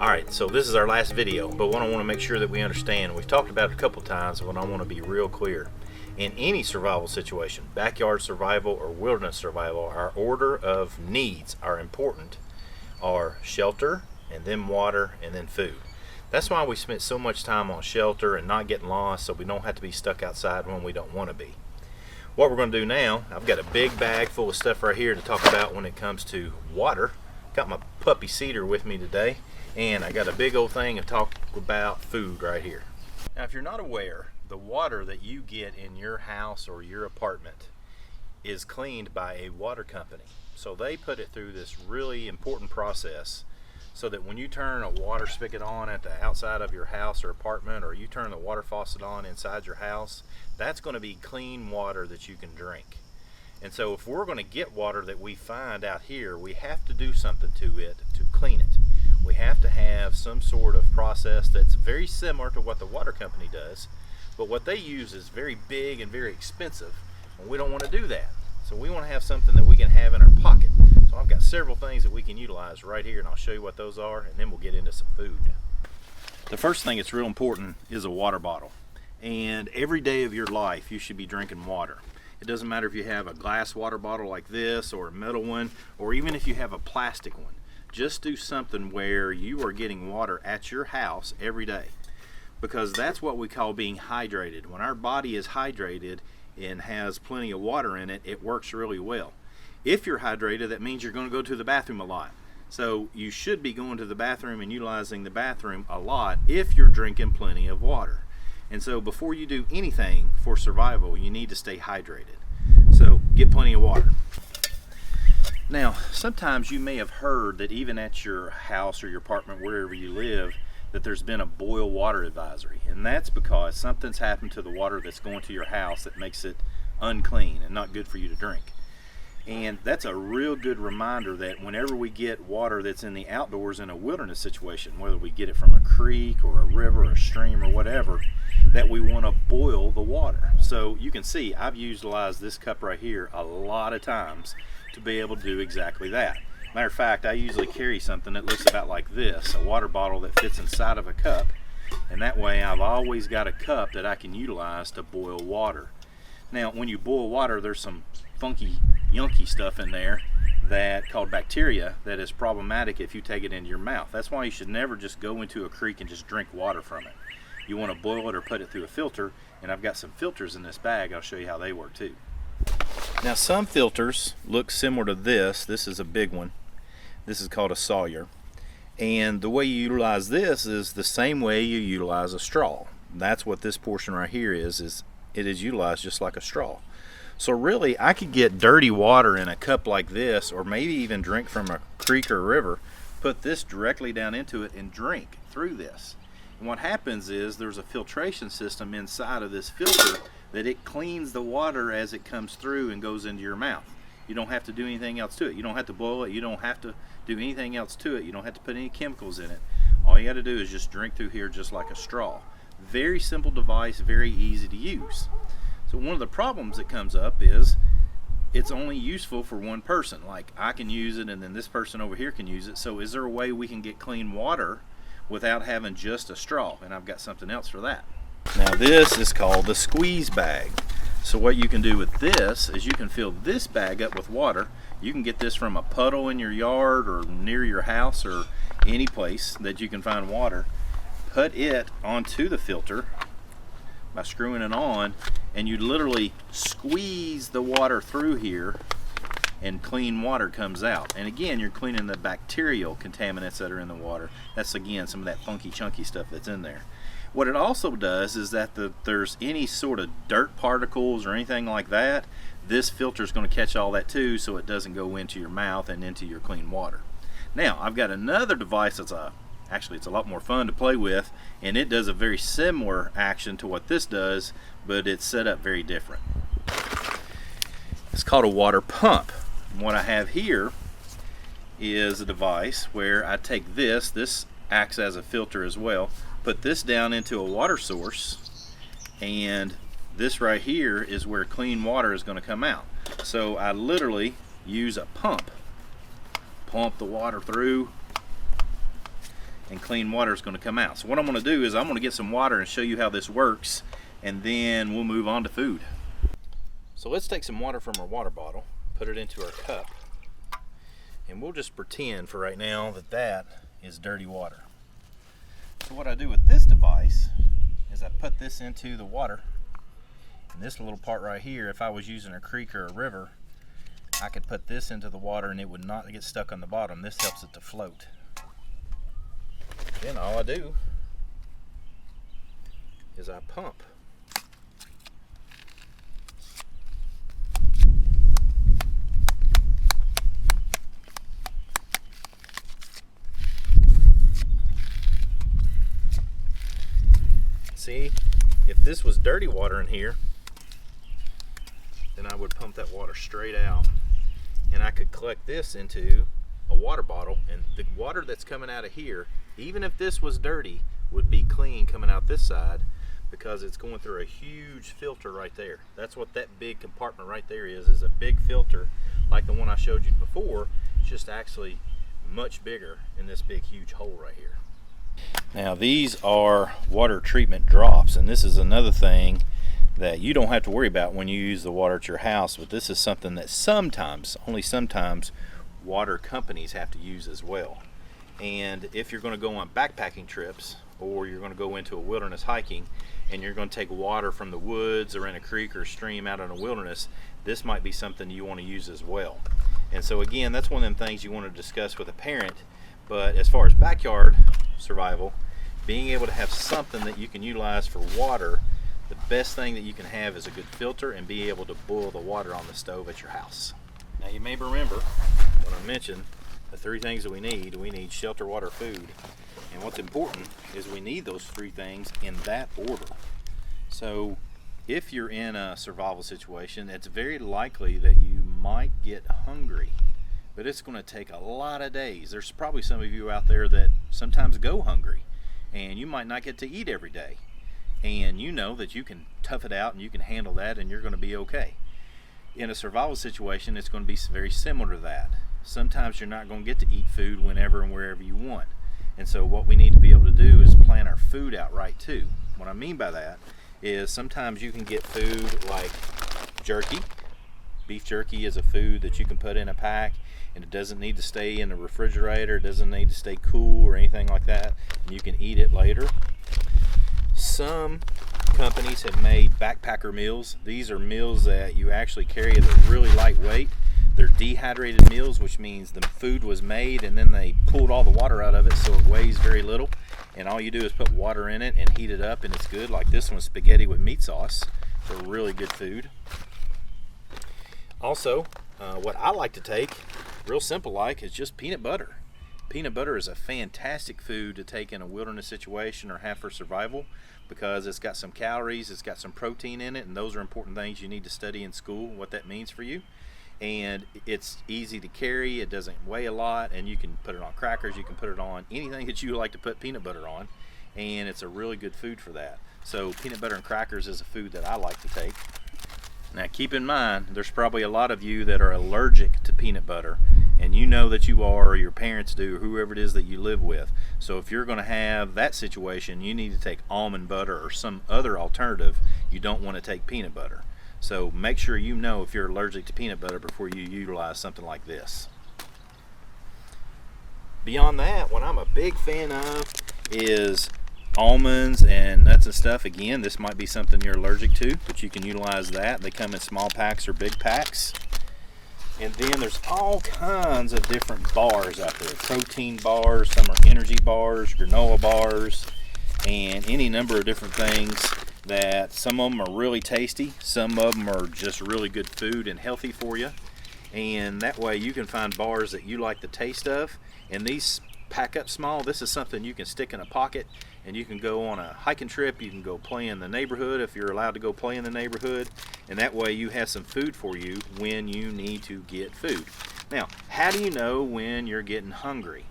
Alright, so this is our last video, but what I want to make sure that we understand, we've talked about it a couple times, but I want to be real clear. In any survival situation, backyard survival or wilderness survival, our order of needs are important, are shelter, and then water, and then food. That's why we spent so much time on shelter and not getting lost, so we don't have to be stuck outside when we don't want to be. What we're going to do now, I've got a big bag full of stuff right here to talk about when it comes to water. Got my puppy Cedar with me today, and I got a big old thing to talk about food right here. Now, if you're not aware, the water that you get in your house or your apartment is cleaned by a water company. So they put it through this really important process so that when you turn a water spigot on at the outside of your house or apartment, or you turn the water faucet on inside your house, that's going to be clean water that you can drink. And so if we're going to get water that we find out here, we have to do something to it to clean it. We have to have some sort of process that's very similar to what the water company does, but what they use is very big and very expensive, and we don't want to do that. So we want to have something that we can have in our pocket. So I've got several things that we can utilize right here, and I'll show you what those are, and then we'll get into some food. The first thing that's real important is a water bottle. And every day of your life, you should be drinking water. It doesn't matter if you have a glass water bottle like this, or a metal one, or even if you have a plastic one. Just do something where you are getting water at your house every day, because that's what we call being hydrated. When our body is hydrated and has plenty of water in it, it works really well. If you're hydrated, that means you're going to go to the bathroom a lot. So you should be going to the bathroom and utilizing the bathroom a lot if you're drinking plenty of water. And so before you do anything for survival, you need to stay hydrated. So get plenty of water. Now, sometimes you may have heard that even at your house or your apartment, wherever you live, that there's been a boil water advisory. And that's because something's happened to the water that's going to your house that makes it unclean and not good for you to drink. And that's a real good reminder that whenever we get water that's in the outdoors in a wilderness situation, whether we get it from a creek or a river or a stream or whatever, that we want to boil the water. So you can see I've utilized this cup right here a lot of times to be able to do exactly that. Matter of fact, I usually carry something that looks about like this, a water bottle that fits inside of a cup, and that way I've always got a cup that I can utilize to boil water. Now, when you boil water, there's some funky, yunky stuff in there that called bacteria that is problematic if you take it into your mouth. That's why you should never just go into a creek and just drink water from it. You want to boil it or put it through a filter, and I've got some filters in this bag. I'll show you how they work too. Now, some filters look similar to this. This is a big one. This is called a Sawyer, and the way you utilize this is the same way you utilize a straw. That's what this portion right here is it is utilized just like a straw. So really, I could get dirty water in a cup like this, or maybe even drink from a creek or a river, put this directly down into it and drink through this. And what happens is there's a filtration system inside of this filter that it cleans the water as it comes through and goes into your mouth. You don't have to do anything else to it. You don't have to boil it. You don't have to do anything else to it. You don't have to put any chemicals in it. All you got to do is just drink through here just like a straw. Very simple device, very easy to use. So one of the problems that comes up is it's only useful for one person. Like, I can use it and then this person over here can use it. So is there a way we can get clean water without having just a straw? And I've got something else for that. Now, this is called the squeeze bag. So what you can do with this is you can fill this bag up with water. You can get this from a puddle in your yard or near your house or any place that you can find water. Put it onto the filter by screwing it on, and you literally squeeze the water through here and clean water comes out. And again, you're cleaning the bacterial contaminants that are in the water. That's again some of that funky chunky stuff that's in there. What it also does is that if there's any sort of dirt particles or anything like that, this filter is going to catch all that too, so it doesn't go into your mouth and into your clean water. Now, I've got another device that's actually it's a lot more fun to play with, and it does a very similar action to what this does, but it's set up very different. It's called a water pump. And what I have here is a device where I take this acts as a filter as well, put this down into a water source, and this right here is where clean water is going to come out. So I literally use a pump the water through, and clean water is going to come out. So what I'm going to do is I'm going to get some water and show you how this works, and then we'll move on to food. So let's take some water from our water bottle, put it into our cup, and we'll just pretend for right now that that is dirty water. So what I do with this device is I put this into the water, and this little part right here, if I was using a creek or a river, I could put this into the water and it would not get stuck on the bottom. This helps it to float. Then all I do is I pump. See, if this was dirty water in here, then I would pump that water straight out, and I could collect this into a water bottle, and the water that's coming out of here, even if this was dirty, would be clean coming out this side, because it's going through a huge filter right there. That's what that big compartment right there is a big filter like the one I showed you before. It's just actually much bigger in this big huge hole right here. Now these are water treatment drops, and this is another thing that you don't have to worry about when you use the water at your house, but this is something that sometimes, only sometimes, water companies have to use as well. And if you're going to go on backpacking trips, or you're going to go into a wilderness hiking, and you're going to take water from the woods or in a creek or stream out in a wilderness, this might be something you want to use as well. And so again, that's one of them things you want to discuss with a parent. But as far as backyard survival, being able to have something that you can utilize for water, the best thing that you can have is a good filter and be able to boil the water on the stove at your house. Now you may remember when I mentioned the three things that we need. We need shelter, water, food. And what's important is we need those three things in that order. So if you're in a survival situation, it's very likely that you might get hungry. But it's going to take a lot of days. There's probably some of you out there that sometimes go hungry, and you might not get to eat every day. And you know that you can tough it out and you can handle that, and you're going to be okay. In a survival situation, it's going to be very similar to that. Sometimes you're not going to get to eat food whenever and wherever you want. And so what we need to be able to do is plan our food out right too. What I mean by that is sometimes you can get food like jerky. Beef jerky is a food that you can put in a pack, and it doesn't need to stay in the refrigerator, it doesn't need to stay cool or anything like that, and you can eat it later. Some companies have made backpacker meals. These are meals that you actually carry that are really lightweight. They're dehydrated meals, which means the food was made and then they pulled all the water out of it, so it weighs very little, and all you do is put water in it and heat it up, and it's good. Like this one's spaghetti with meat sauce. They're really good food. Also, what I like to take, real simple like, is just peanut butter. Peanut butter is a fantastic food to take in a wilderness situation or have for survival, because it's got some calories, it's got some protein in it, and those are important things you need to study in school, what that means for you. And it's easy to carry, it doesn't weigh a lot, and you can put it on crackers, you can put it on anything that you like to put peanut butter on, and it's a really good food for that. So peanut butter and crackers is a food that I like to take. Now keep in mind, there's probably a lot of you that are allergic to peanut butter, and you know that you are, or your parents do, or whoever it is that you live with. So if you're going to have that situation, you need to take almond butter or some other alternative. You don't want to take peanut butter. So make sure you know if you're allergic to peanut butter before you utilize something like this. Beyond that, what I'm a big fan of is almonds and nuts and stuff. Again, this might be something you're allergic to, but you can utilize that. They come in small packs or big packs. And then there's all kinds of different bars out there. Protein bars, some are energy bars, granola bars, and any number of different things that some of them are really tasty. Some of them are just really good food and healthy for you. And that way you can find bars that you like the taste of. And these pack up small. This is something you can stick in a pocket, and you can go on a hiking trip. You can go play in the neighborhood if you're allowed to go play in the neighborhood, and that way you have some food for you when you need to get food. Now, how do you know when you're getting hungry?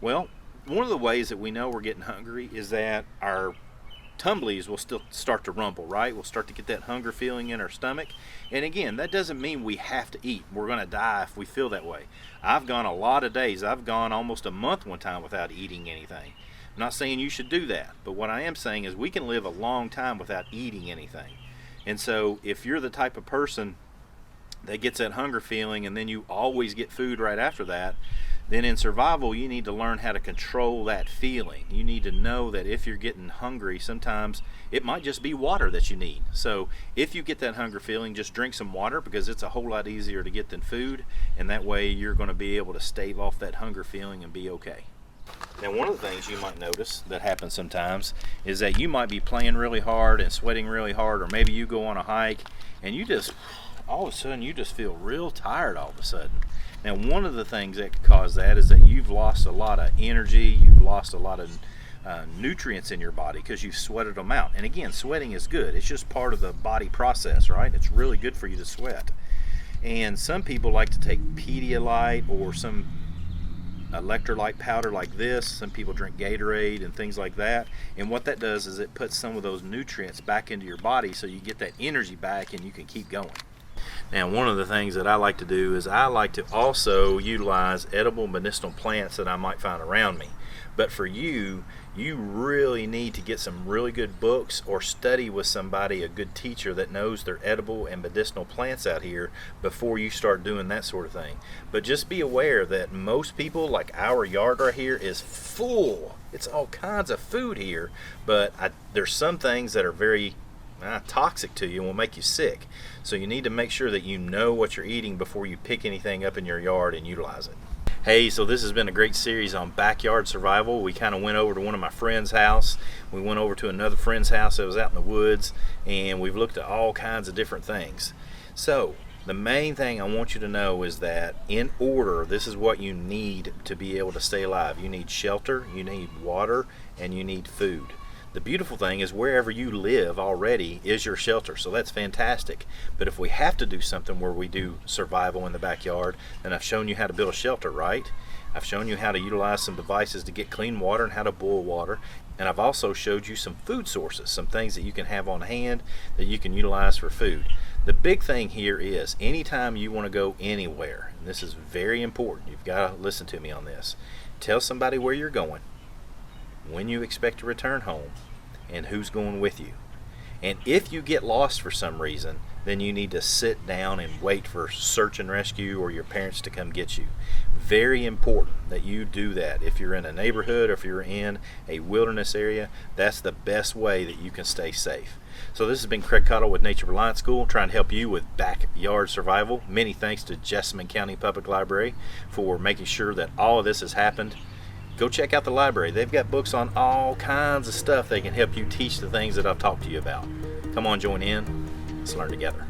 Well, one of the ways that we know we're getting hungry is that our tumblies will still start to rumble, right? We'll start to get that hunger feeling in our stomach. And again, that doesn't mean we have to eat. We're going to die if we feel that way. I've gone a lot of days. I've gone almost a month one time without eating anything. I'm not saying you should do that, but what I am saying is we can live a long time without eating anything. And so if you're the type of person that gets that hunger feeling and then you always get food right after that, then in survival you need to learn how to control that feeling. You need to know that if you're getting hungry, sometimes it might just be water that you need. So if you get that hunger feeling, just drink some water, because it's a whole lot easier to get than food, and that way you're going to be able to stave off that hunger feeling and be okay. Now, one of the things you might notice that happens sometimes is that you might be playing really hard and sweating really hard, or maybe you go on a hike and you just, all of a sudden, you just feel real tired all of a sudden. Now, one of the things that could cause that is that you've lost a lot of energy, you've lost a lot of nutrients in your body because you've sweated them out. And again, sweating is good. It's just part of the body process, right? It's really good for you to sweat. And some people like to take Pedialyte or some electrolyte powder like this. Some people drink Gatorade and things like that, and what that does is it puts some of those nutrients back into your body so you get that energy back and you can keep going. Now, one of the things that I like to do is I like to also utilize edible medicinal plants that I might find around me. But for you, you really need to get some really good books or study with somebody, a good teacher that knows their edible and medicinal plants out here before you start doing that sort of thing. But just be aware that most people, like our yard right here, is full. It's all kinds of food here, but there's some things that are very toxic to you and will make you sick. So you need to make sure that you know what you're eating before you pick anything up in your yard and utilize it. Hey, so this has been a great series on backyard survival. We kind of went over to one of my friend's house. We went over to another friend's house that was out in the woods, and we've looked at all kinds of different things. So the main thing I want you to know is that in order, this is what you need to be able to stay alive. You need shelter, you need water, and you need food. The beautiful thing is wherever you live already is your shelter, so that's fantastic. But if we have to do something where we do survival in the backyard, then I've shown you how to build a shelter, right? I've shown you how to utilize some devices to get clean water and how to boil water. And I've also showed you some food sources, some things that you can have on hand that you can utilize for food. The big thing here is anytime you want to go anywhere, and this is very important, you've got to listen to me on this. Tell somebody where you're going, when you expect to return home, and who's going with you. And if you get lost for some reason, then you need to sit down and wait for search and rescue or your parents to come get you. Very important that you do that. If you're in a neighborhood or if you're in a wilderness area, that's the best way that you can stay safe. So this has been Craig Caudill with Nature Reliance School, trying to help you with backyard survival. Many thanks to Jessamine County Public Library for making sure that all of this has happened. Go check out the library. They've got books on all kinds of stuff that can help you teach the things that I've talked to you about. Come on, join in. Let's learn together.